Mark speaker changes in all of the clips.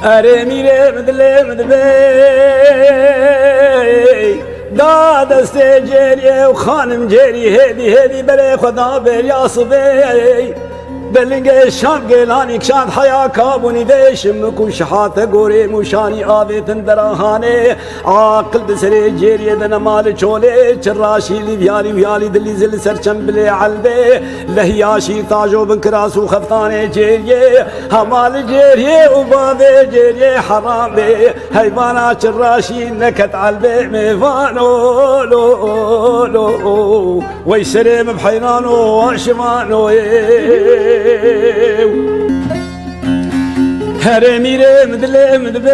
Speaker 1: اره میره مدله مدبی دست جریه و خانم جری هدی بره خدا بریا صبی دلنگ شام گلانی کشان حیا کابونی ویشم کو شحات گوری موشانی آویتن دراهانه عاقل دسری جریه دن مال چوله چراشی ویالی دلی زل سرچم بلی علبه لحیاشی تاجو بنکراسو خفتانه جریه همال جریه و بابه جریه حرامه حیوانا چراشی نکت علبه میوانو لو ویسرم بحینانو واشمانو هر میره مدله مدبی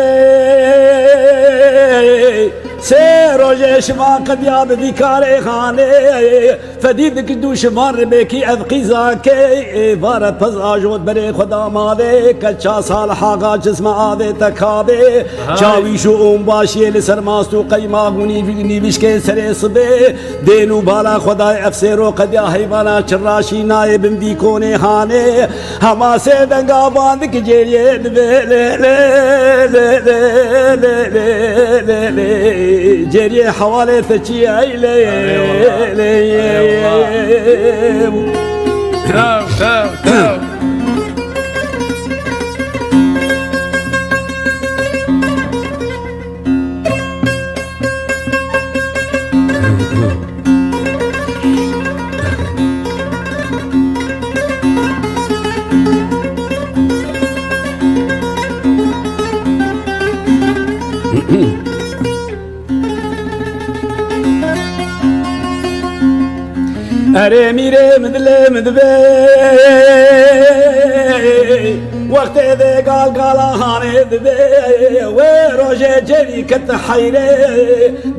Speaker 1: سه روزه شما قد یاد بیکار خانه فدید که دو شما ربکی افقی زاکی بارت پز آجود بره خدا ماده کچا سال حاقا جسم آده تکابه چاویشو اون باشی لسر ماستو قیماغونی نیوش که سر صبه دینو بالا خدای افسر و قد یا حیوانا چراشی نائب بیکونه خانه هما سے دنگا باند که جریه جري حوالي تشي عيلي
Speaker 2: تاو
Speaker 1: اره میره مدله مدبی وقت ده قال هاني دبي وروجه جري كت حيره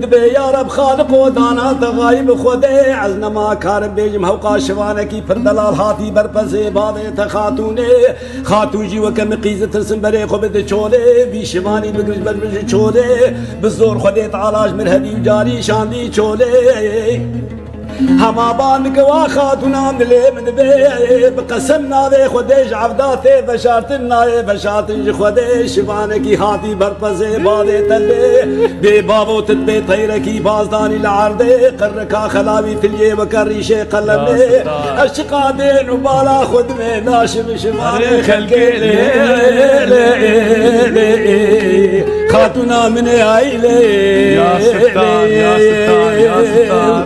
Speaker 1: دبي يا رب خالق ودانا تغايب خدي عزنا ما كار بيجم هوقا شوانكي فردلال هاتي برپزي بابي تخاتوني خاتوجي وكم قيزة ترسم بري خبد چولي بيشواني بگرج بربج چولي بزور خدي تعالاج مرهدي وجاري شاندي چولي هما بان قوا خاتونا مدلي مدبي بقسمنا ذي خديش عبداتي بشارتنا بشارتن خديش شبانكي هاتي برپزي بادي تلي بي بابو تتبي طيركي بازداني العرضي قركا خلاوي تلي وكريشي قلمي الشقادين وبالا خدمي ناشم شمالي خلقي خاتونا من عيلي
Speaker 2: يا ستار يا ستار يا ستار